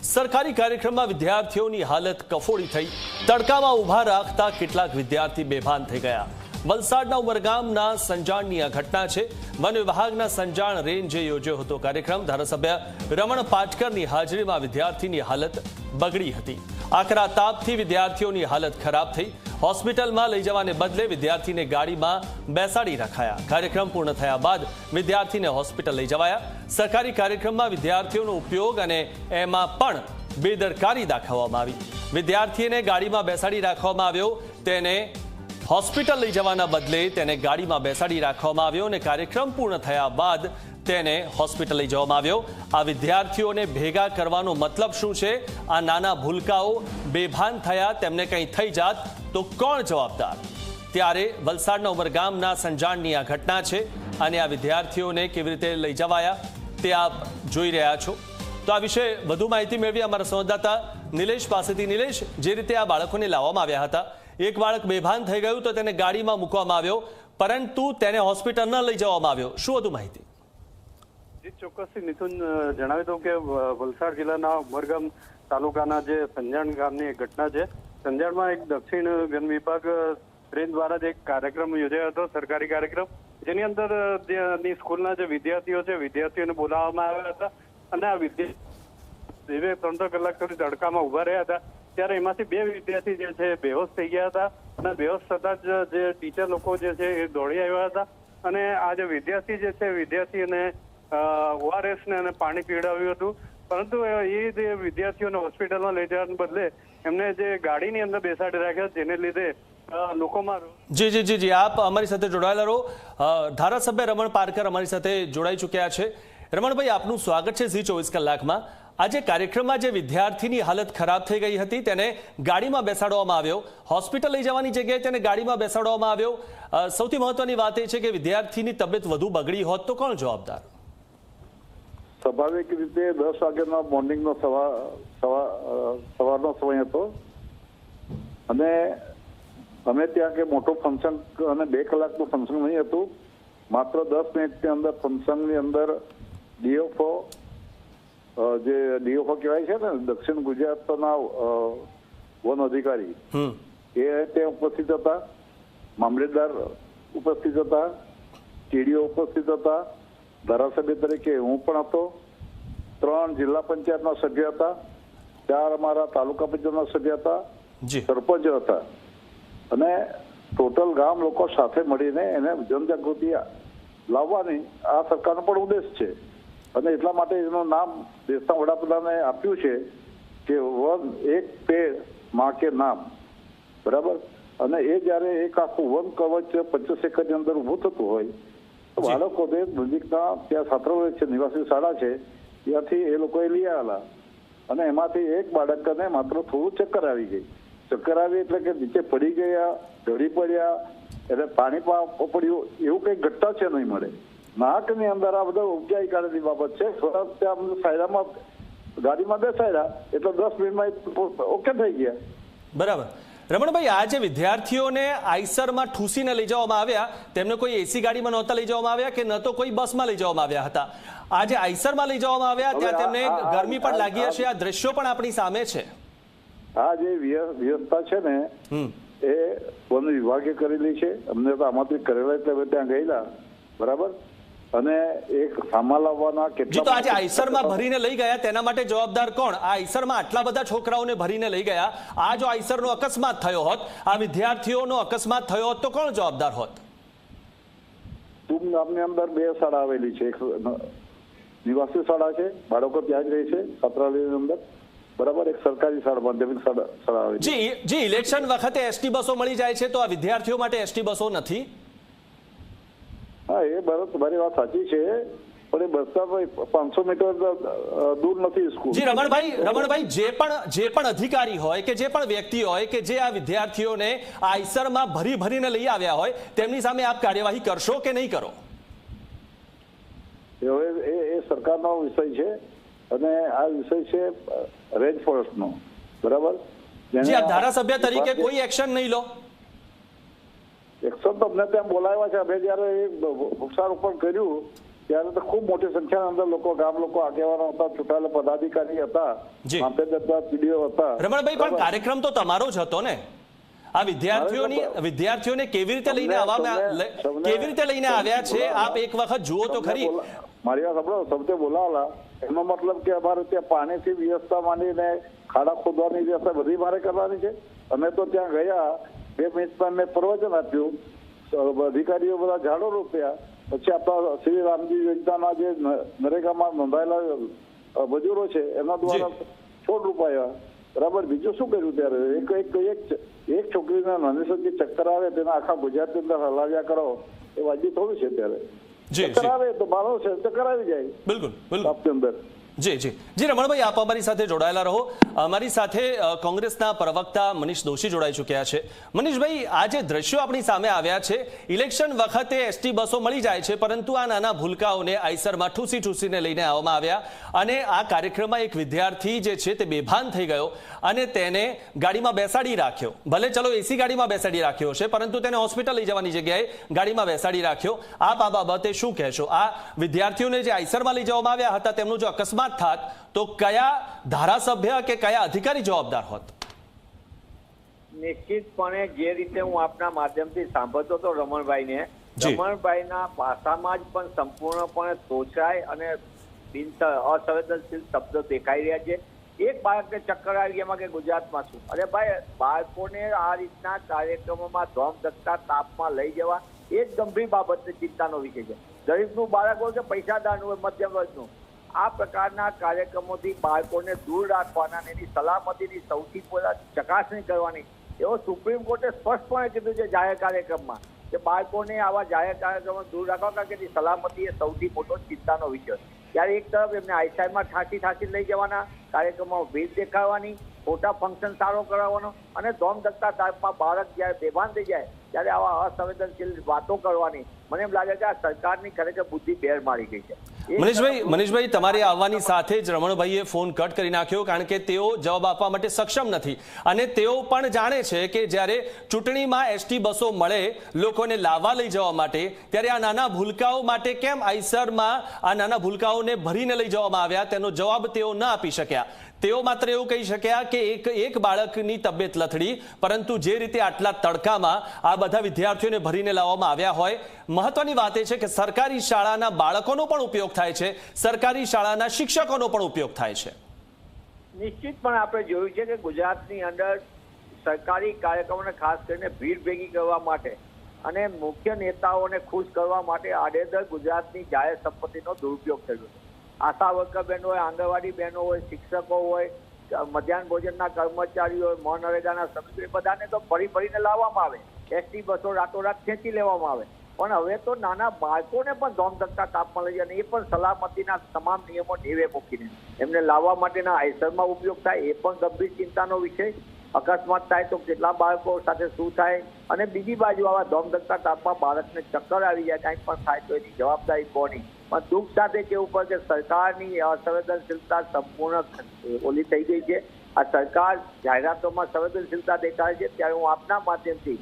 સરકારી કાર્યક્રમમાં વિદ્યાર્થીઓની હાલત કફોડી થઈ। તડકામાં ઊભા રાખતા કેટલાક વિદ્યાર્થી બેભાન થઈ ગયા। વલસાડના ઉમરગામના સંજાણની આ ઘટના છે। વન વિભાગના સંજાણ રેન્જે યોજ્યો હતો કાર્યક્રમ। ધારાસભ્ય રમણ પાટકરની હાજરીમાં વિદ્યાર્થીની હાલત બગડી હતી। આકરા તાપથી વિદ્યાર્થીઓની હાલત ખરાબ થઈ। હોસ્પિટલમાં લઈ જવાને બદલે વિદ્યાર્થીને ગાડીમાં બેસાડી રખાયા। કાર્યક્રમ પૂર્ણ થયા બાદ વિદ્યાર્થીને હોસ્પિટલ લઈ જવાયા। સરકારી કાર્યક્રમમાં વિદ્યાર્થીઓનો ઉપયોગ અને એમાં પણ બેદરકારી દાખવવામાં આવી। વિદ્યાર્થીને ગાડીમાં બેસાડી રાખવામાં આવ્યો, તેને હોસ્પિટલ લઈ જવાના બદલે તેને ગાડીમાં બેસાડી રાખવામાં આવ્યો અને કાર્યક્રમ પૂર્ણ થયા બાદ તેને હોસ્પિટલ લઈ જવામાં આવ્યો। આ વિદ્યાર્થીઓને ભેગા કરવાનો મતલબ શું છે? આ નાના ભૂલકાઓ બેભાન થયા, તેમને કંઈ થઈ જાત તો કોણ જવાબદાર? ત્યારે વલસાડના ઉમરગામના સંજાણની આ ઘટના છે અને આ વિદ્યાર્થીઓને કેવી રીતે લઈ જવાયા તે આપ જોઈ રહ્યા છો। તો આ વિશે વધુ માહિતી મેળવી અમારા સંવાદદાતા નિલેશ પાસેથી। નિલેશ, જે રીતે આ બાળકોને લાવવામાં આવ્યા હતા, એક બાળક બેભાન થઈ ગયું તો તેને ગાડીમાં મૂકવામાં આવ્યો, પરંતુ તેને હોસ્પિટલ ન લઈ જવામાં આવ્યો, શું વધુ માહિતી? ચોક્કસથી મિથુન જણાવી દઉં કે વલસાડ જિલ્લાના ઉમરગામ તાલુકાના જે સંજાણ ગામની એક ઘટના છે। સંજાણમાં એક દક્ષિણ વન વિભાગ રેન્જ દ્વારા જ એક કાર્યક્રમ યોજાયો હતો, સરકારી કાર્યક્રમ, જેની અંદર જે સ્કૂલના જે વિદ્યાર્થીઓ છે, વિદ્યાર્થીઓને બોલાવવામાં આવ્યા હતા અને આ વિદ્યાર્થી 3 કલાક સુધી તડકામાં ઉભા રહ્યા હતા। ત્યારે એમાંથી 2 વિદ્યાર્થી જે છે બેહોશ થઈ ગયા હતા અને બેહોશ થતા જ જે ટીચર લોકો જે છે એ દોડી આવ્યા હતા અને આ જે વિદ્યાર્થી જે છે વિદ્યાર્થીને ORS ને અને પાણી પીવડાવ્યું હતું, પરંતુ એ જે વિદ્યાર્થીઓને હોસ્પિટલમાં લઈ જવાને બદલે એમને જે ગાડીની અંદર બેસાડી રાખ્યા, જેને લીધે લોકોમાં જી આપ અમારી સાથે જોડાયેલા રહો। ધારાસભ્ય રમણ પારકર અમારી સાથે જોડાઈ ચૂક્યા છે। રમણભાઈ, આપનું સ્વાગત છે ઝી 24 કલાકમાં। આજે કાર્યક્રમમાં જે વિદ્યાર્થીની હાલત ખરાબ થઈ ગઈ હતી તેને ગાડીમાં બેસાડવામાં આવ્યો, હોસ્પિટલ લઈ જવાની જગ્યાએ તેને ગાડીમાં બેસાડવામાં આવ્યો। સૌથી મહત્વની વાત એ છે કે વિદ્યાર્થીની તબિયત વધુ બગડી હોત તો કોણ જવાબદાર? સ્વાભાવિક રીતે 10 વાગ્યાનો મોર્નિંગનો સવારનો સમય હતો અને અમે ત્યાં કે મોટું ફંક્શન અને 2 કલાકનું ફંક્શન નહીં હતું, માત્ર 10 મિનિટની અંદર ફંક્શનની અંદર ડીએફઓ જે ડીએફઓ કહેવાય છે ને, દક્ષિણ ગુજરાતના વન અધિકારી, એ ત્યાં ઉપસ્થિત હતા, મામલેદાર ઉપસ્થિત હતા, ટીડીઓ ઉપસ્થિત હતા, ધારાસભ્ય તરીકે હું પણ હતો, 3 જિલ્લા પંચાયતના સભ્ય હતા, 4 અમારા તાલુકા પંચાયતના સભ્ય હતા, સરપંચ હતા અને ટોટલ ગામ લોકો સાથે મળીને એને જનજાગૃતિ લાવવાની આ સરકારનો પણ ઉદ્દેશ છે અને એટલા માટે એનું નામ દેશના વડાપ્રધાને આપ્યું છે કે વન એક પેડ માં કે નામ, બરાબર? અને એ જ્યારે એક આખું વન કવચ 25 એકરની અંદર ઊભું થતું હોય તો બાળકોને નજીકના ત્યાં છાત્રાલય છે, નિવાસી શાળા છે, ત્યાંથી એ લોકોએ લઈ આવેલા અને એમાંથી એક બાળકને માત્ર થોડું ચક્કર આવી ગઈ। ચક્કર આવી એટલે કે નીચે પડી ગયા, ઢળી પડ્યા, એટલે પાણી પડ્યું, એવું કઈ ઘટના છે નહીં મળે। નાકની અંદર આ બધા ઉપજાઈ કાઢેલી બાબત છે। ત્યાં સાયરામાં ગાડીમાં બેસાડ્યા એટલે 10 મિનિટમાં ઓકે થઈ ગયા, બરાબર। રમણભાઈ, આ જે વિદ્યાર્થીઓને આઈસરમાં ઠૂસીને લઈ જવામાં આવ્યા, તેમને કોઈ એસી ગાડીમાં નહોતા લઈ જવામાં આવ્યા કે ન તો કોઈ બસમાં લઈ જવામાં આવ્યા હતા? આ જે આઈસરમાં લઈ જવામાં આવ્યા ત્યાં તેમને ગરમી પણ લાગી હશે, આ દ્રશ્યો પણ આપણી સામે છે। આ જે વ્યવસ્થા છે ને એ વન વિભાગે કરેલી છે, અમને તો આમાંથી કરેલા એટલે અમે ત્યાં ગયેલા, બરાબર? અને એક સામા લાવવાના કેટલા તો આજે આઈસરમાં ભરીને લઈ ગયા તેના માટે જવાબદાર કોણ? આ આઈસરમાં આટલા બધા છોકરાઓને ભરીને લઈ ગયા, આ જો આઈસરનો અકસ્માત થયો હોત, આ વિદ્યાર્થીઓનો અકસ્માત થયો હોત તો કોણ જવાબદાર હોત? તુમ ગામની અંદર 2 શાળા આવેલી છે, એક નિવાસી શાળા છે, બાળકો ત્યાં જ રહે છે છાત્રાલયની અંદર, બરાબર? એક સરકારી શાળા, માધ્યમિક શાળા આવે છે। જી ઇલેક્શન વખતે એસટી બસો મળી જાય છે તો આ વિદ્યાર્થીઓ માટે એસટી બસો નથી? હા, એ બરાબર, તમારી વાત સાચી છે, પણ એ બસતા 500 મીટર દૂર નથી સ્કૂલ। જી રમણભાઈ, જે પણ અધિકારી હોય કે જે પણ વ્યક્તિ હોય કે જે આ વિદ્યાર્થીઓને આઈસરમાં ભરીને લઈ આવ્યા હોય તેમની સામે આપ કાર્યવાહી કરશો કે નહીં કરો? હવે એ સરકારનો વિષય છે અને આ વિષય છે રેન્જ ફોરેસ્ટનો, બરાબર? જી, આપ ધારાસભ્ય તરીકે કોઈ એક્શન નહીં લો? એક્શન તો અમને ત્યાં બોલાવ્યા છે, અમે જયારે વૃક્ષારોપણ કર્યું ત્યારે તો ખૂબ મોટી સંખ્યાની અંદર લોકો, ગામ લોકો, આગેવાનો હતા, ચૂંટાયેલા પદાધિકારી હતા, જી. મામલતદાર હતા, પીડીઓ હતા. રમણભાઈ, પણ કાર્યક્રમ તો તમારો જ હતો ને? આ વિદ્યાર્થીઓને કેવી રીતે લઈને આવ્યા છે આપ એક વખત જુઓ તો ખરી. મારી વાત સાંભળો, સૌથી બોલાવેલા એનો મતલબ કે અમારે ત્યાં પાણીથી વ્યવસ્થા માંડીને ખાડા ખોદવાની વ્યવસ્થા બધી મારે કરવાની છે. અમે તો ત્યાં ગયા 2 મિનિટમાં મેં પ્રવચન આપ્યું, અધિકારીઓ બધા ઝાડો રોપ્યા, પછી આપણા શ્રી રામજી યોજનાના જે નરેગામાં નોંધાયેલા મજૂરો છે એના દ્વારા છોડ રોપાયા. બરાબર. બીજું શું કર્યું ત્યારે? એક છોકરીને નાની સૌથી ચક્કર આવે તેના આખા ગુજરાતની અંદર હલાવ્યા કરો એ વાજબી થોડું છે ત્યારે? ચક્કર આવે તો મારો છે, ચક્કર આવી જાય. બિલકુલ આપની અંદર. જી રમણભાઈ, આપ અમારી સાથે જોડાયેલા રહો. અમારી સાથે કોંગ્રેસના પ્રવક્તા મનીષ દોશી જોડાઈ ચૂક્યા છે. મનીષભાઈ, આ જે દ્રશ્યો આપણી સામે આવ્યા છે, ઇલેક્શન વખતે એસટી બસો મળી જાય છે, પરંતુ આ નાના ભૂલકાઓને આઈસરમાં ઠૂસીને લઈને આવવામાં આવ્યા અને આ કાર્યક્રમમાં એક વિદ્યાર્થી જે છે તે બેભાન થઈ ગયો અને તેને ગાડીમાં બેસાડી રાખ્યો. ભલે ચલો એસી ગાડીમાં બેસાડી રાખ્યો છે, પરંતુ તેને હોસ્પિટલ લઈ જવાની જગ્યાએ ગાડીમાં બેસાડી રાખ્યો. આપ આ બાબતે શું કહેશો? આ વિદ્યાર્થીઓને જે આઈસરમાં લઈ જવામાં આવ્યા હતા તેમનું જો અકસ્માત થાત તો કયા ધારાસભ્ય કે કયા અધિકારી જવાબદાર હોત? નિશ્ચિતપણે જે રીતે હું આપના માધ્યમથી સાંભળતો હતો રમણભાઈને, રમણભાઈના ભાષામાં જ પણ સંપૂર્ણપણે તોછાય અને અસંવેદનશીલ શબ્દો દેખાઈ રહ્યા છે. એક બાળકને ચક્કર આવી એમાં કે ગુજરાતમાં શું? અરે ભાઈ, બાળકોને આ રીતના કાર્યક્રમોમાં ધોમ ધકતા તાપમાં લઈ જવા એ જ ગંભીર બાબત ચિંતાનો વિષય છે. ગરીબનું બાળક હોય કે પૈસાદારનું હોય, મધ્યમ વર્ગનું, આ પ્રકારના કાર્યક્રમોથી બાળકોને દૂર રાખવાના અને એની સલામતીની સૌથી પહેલા ચકાસણી કરવાની એવો સુપ્રીમ કોર્ટે સ્પષ્ટપણે કીધું છે જાહેર કાર્યક્રમમાં કે બાળકોને આવા જાહેર કાર્યક્રમો દૂર રાખવા, કારણ કે એની સલામતી એ સૌથી મોટો ચિંતાનો વિષય. ત્યારે એક તરફ એમને આઈસાઈમાં ઠાંસી લઈ જવાના, કાર્યક્રમમાં ભીડ દેખાડવાની, ખોટા ફંક્શન સારો કરાવવાનો અને ધોમ ધકતા તાપમાં બાળક જ્યારે બેભાન થઈ જાય ત્યારે આવા અસંવેદનશીલ વાતો કરવાની. મને એમ લાગે કે આ સરકારની ખરેખર બુદ્ધિ બેર મારી ગઈ છે. મનીષભાઈ, તમારે આવવાની સાથે જ રમણભાઈએ ફોન કટ કરી નાખ્યો, કારણ કે તેઓ જવાબ આપવા માટે સક્ષમ નથી અને તેઓ પણ જાણે છે કે જ્યારે ચૂંટણીમાં એસટી બસો મળે લોકોને લાવવા લઈ જવા માટે, ત્યારે આ નાના ભૂલકાઓ માટે કેમ આઈસરમાં આ નાના ભૂલકાઓને ભરીને લઈ જવામાં આવ્યા તેનો જવાબ તેઓ ન આપી શક્યા. તેઓ માત્ર એવું કહી શક્યા કે એક બાળકની તબિયત લથડી, પરંતુ જે રીતે આટલા તડકામાં આ બધા વિદ્યાર્થીઓને ભરીને લાવવામાં આવ્યા હોય. મહત્વની વાત એ છે કે સરકારી શાળાના બાળકોનો પણ ઉપયોગ થાય છે, સરકારી શાળાના શિક્ષકોનો પણ ઉપયોગ થાય છે. નિશ્ચિતપણે આપણે જોયું છે કે ગુજરાતની અંદર સરકારી કાર્યક્રમોને ખાસ કરીને ભીડ ભેગી કરવા માટે અને મુખ્ય નેતાઓને ખુશ કરવા માટે આડેધડ ગુજરાતની જાહેર સંપત્તિનો દુરુપયોગ થયો છે. આશા વર્કર બહેનો હોય, આંગણવાડી બહેનો હોય, શિક્ષકો હોય, મધ્યાહન ભોજનના કર્મચારીઓ હોય, મનરેગાના શ્રમિકો, બધાને તો ફરીને લાવવામાં આવે, એસટી બસો રાતોરાત ખેંચી લેવામાં આવે. પણ હવે તો નાના બાળકોને પણ ધોમ ધકતા તાપમાં લઈ જાય અને એ પણ સલામતીના તમામ નિયમો નેવે મૂકીને એમને લાવવા માટેના આઈસરમાં ઉપયોગ થાય, એ પણ ગંભીર ચિંતાનો વિષય. અકસ્માત થાય તો કેટલા બાળકો સાથે શું થાય? અને બીજી બાજુ આવા ધોમ ધકતા તાપમાં બાળકને ચક્કર આવી જાય, કાંઈ પણ થાય તો એની જવાબદારી કોની? પણ દુઃખ સાથે કહેવું પડે કે સરકારની અસંવેદનશીલતા સંપૂર્ણ ઓલી થઈ ગઈ છે. આ સરકાર જાહેરાતોમાં સંવેદનશીલતા દેખાડે છે, ત્યારે હું આપના માધ્યમથી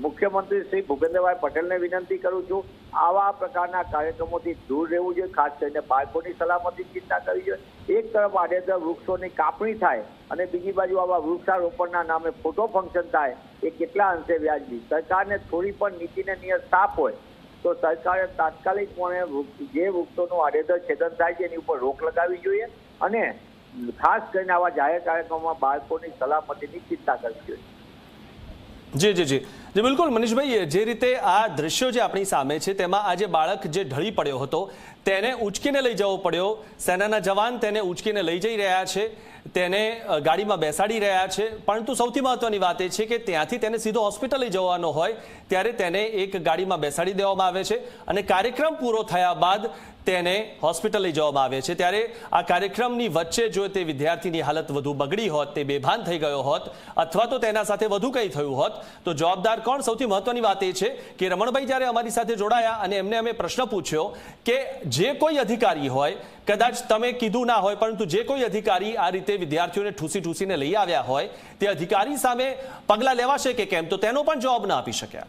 મુખ્યમંત્રી શ્રી ભૂપેન્દ્રભાઈ પટેલને વિનંતી કરું છું, આવા પ્રકારના કાર્યક્રમોથી દૂર રહેવું જોઈએ. ખાસ કરીને બાળકોની સલામતી ચિંતા કરવી જોઈએ. એક તરફ આડેધડ વૃક્ષોની કાપણી થાય અને બીજી બાજુ આવા વૃક્ષારોપણના નામે ફોટો ફંક્શન થાય, એ કેટલા અંશે વ્યાજબી? સરકારને થોડી પણ નીતિને નિયત સાફ હોય તો સરકારે તાત્કાલિકપણે જે વૃક્ષોનું આડેધડ છેદન થાય છે એની ઉપર રોક લગાવવી જોઈએ અને ખાસ કરીને આવા જાહેર કાર્યક્રમોમાં બાળકોની સલામતીની ચિંતા કરવી જોઈએ. જી બિલકુલ મનીષભાઈ, જે રીતે આ દ્રશ્યો જે આપણી સામે છે તેમાં આ જે બાળક જે ઢળી પડ્યો હતો તેને ઉચકીને લઈ જવો પડ્યો. સેનાના જવાન તેને ઉચકીને લઈ જઈ રહ્યા છે, તેને ગાડીમાં બેસાડી રહ્યા છે, પરંતુ સૌથી મહત્વની વાત એ છે કે ત્યાંથી તેને સીધો હોસ્પિટલ લઈ જવાનો હોય ત્યારે તેને એક ગાડીમાં બેસાડી દેવામાં આવે છે અને કાર્યક્રમ પૂરો થયા બાદ તેને હોસ્પિટલ લઈ જવામાં આવે છે. ત્યારે આ કાર્યક્રમની વચ્ચે જો તે વિદ્યાર્થીની હાલત વધુ બગડી હોત, તે બેભાન થઈ ગયો હોત અથવા તો તેના સાથે વધુ કંઈ થયું હોત તો જવાબદાર કોણ? સૌથી મહત્વની વાત એ છે કે રમણભાઈ જ્યારે અમારી સાથે જોડાયા અને એમને અમે પ્રશ્ન પૂછ્યો કે જે કોઈ અધિકારી હોય, કદાચ તમે કીધું ના હોય, પરંતુ જે કોઈ અધિકારી આ રીતે વિદ્યાર્થીઓને ઠૂસીને લઈ આવ્યા હોય તે અધિકારી સામે પગલાં લેવાશે કે કેમ, તો તેનો પણ જવાબ ના આપી શક્યા.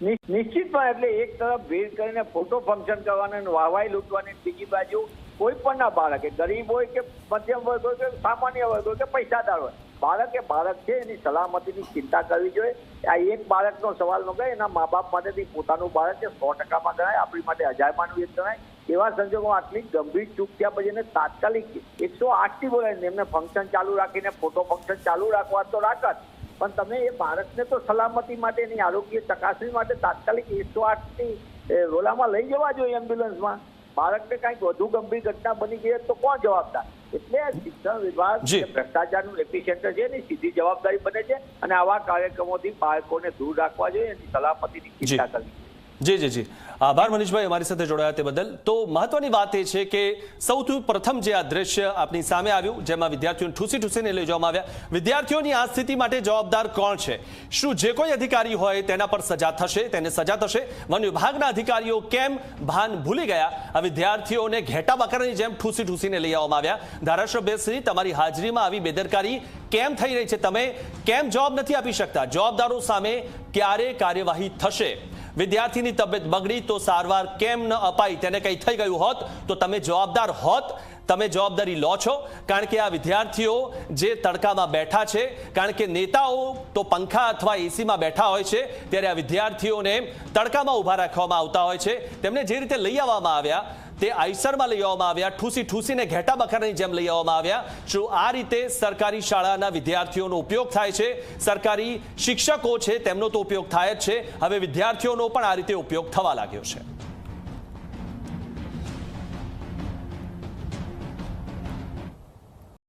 નિશ્ચિતમાં એટલે એક તરફ ભીડ કરીને ફોટો ફંક્શન કરવાના અને વાહવાઈ લૂંટવાની, બીજી બાજુ કોઈ પણ ના બાળક, ગરીબ હોય કે મધ્યમ વર્ગ હોય કે સામાન્ય વર્ગ હોય કે પૈસાદાર હોય, બાળક એ બાળક છે, એની સલામતીની ચિંતા કરવી જોઈએ. આ એક બાળકનો સવાલ ન ગણાય, એના મા બાપ માટેથી પોતાનું બાળક છે 100%માં ગણાય, આપણી માટે અજાયમાનું એક ગણાય. એવા સંજોગોમાં આટલી ગંભીર ચૂક થયા પછી એને તાત્કાલિક 108થી બોલાવીને એમને ફંક્શન ચાલુ રાખીને ફોટો ફંક્શન ચાલુ રાખવા તો રાખત, પણ તમે એ બાળકને તો સલામતી માટે, એની આરોગ્ય ચકાસણી માટે તાત્કાલિક 108ની રોલામાં લઈ જવા જોઈએ એમ્બ્યુલન્સમાં. બાળકને કંઈક વધુ ગંભીર ઘટના બની ગઈ તો કોણ જવાબદાર? એટલે શિક્ષણ વિભાગ ભ્રષ્ટાચારનું એપિસેન્ટર છે, એની સીધી જવાબદારી બને છે અને આવા કાર્યક્રમોથી બાળકોને દૂર રાખવા જોઈએ, એની સલામતીની ચિંતા કરવી. જી આભાર મનીષભાઈ અમારી સાથે જોડાયા તે બદલ. તો મહત્વની વાત એ છે કે સૌથી પ્રથમ જે આ દ્રશ્ય આપણી સામે આવ્યું, જેમાં વિદ્યાર્થીઓને ઠૂસીને લઈ જવામાં આવ્યા, વિદ્યાર્થીઓની આ સ્થિતિ માટે જવાબદાર કોણ છે? શું જે કોઈ અધિકારી હોય તેના પર સજા થશે, તેને સજા થશે? વન વિભાગના અધિકારીઓ કેમ ભાન ભૂલી ગયા? આ વિદ્યાર્થીઓને ઘેટા બકરાની જેમ ઠૂસીને લઈ આવવામાં આવ્યા. ધારાસભ્યશ્રી, તમારી હાજરીમાં આવી બેદરકારી કેમ થઈ રહી છે? તમે કેમ જવાબ નથી આપી શકતા? જવાબદારો સામે ક્યારે કાર્યવાહી થશે? વિદ્યાર્થીની તબિયત બગડી તો સારવાર કેમ ન અપાઈ? તેને કંઈ થઈ ગયું હોત તો તમે જવાબદાર હોત? તમે જવાબદારી લો છો? કારણ કે આ વિદ્યાર્થીઓ જે તડકામાં બેઠા છે, કારણ કે નેતાઓ તો પંખા અથવા એસીમાં બેઠા હોય છે, ત્યારે આ વિદ્યાર્થીઓને તડકામાં ઊભા રાખવામાં આવતા હોય છે. તેમને જે રીતે લઈ આવવામાં આવ્યા, તે આઈસરમાં લઈ આવવામાં આવ્યા, ઠૂસીને ઘેટા બકરાની જેમ લઈ આવવામાં આવ્યા. શું આ રીતે સરકારી શાળાના વિદ્યાર્થીઓનો ઉપયોગ થાય છે? સરકારી શિક્ષકો છે તેમનો તો ઉપયોગ થાય જ છે, હવે વિદ્યાર્થીઓનો પણ આ રીતે ઉપયોગ થવા લાગ્યો છે.